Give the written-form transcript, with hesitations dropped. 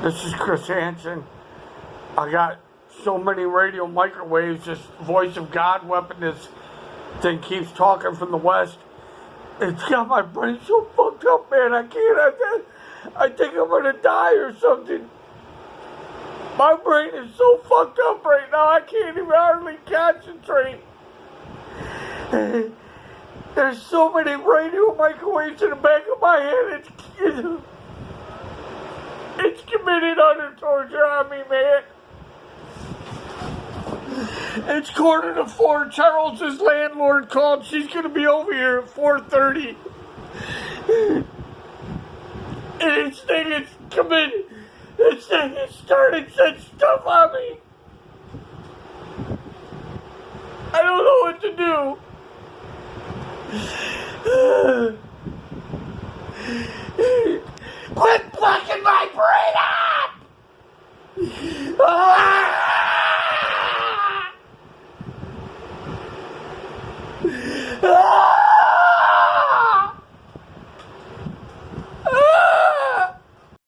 This is Chris Hansen. I got so many radio microwaves. This voice of God weapon, this thing keeps talking from the west. It's got my brain so fucked up, man. I can't. I think I'm gonna die or something. My brain is so fucked up right now. I can't even hardly concentrate. There's so many radio microwaves in the back of my head. It's committed utter torture on me, man. It's 3:45. Charles's landlord called. She's gonna be over here at 4:30. And this thing is committed. This thing is starting such stuff on me. I don't know what to do. Quit fucking my brain up! Ah!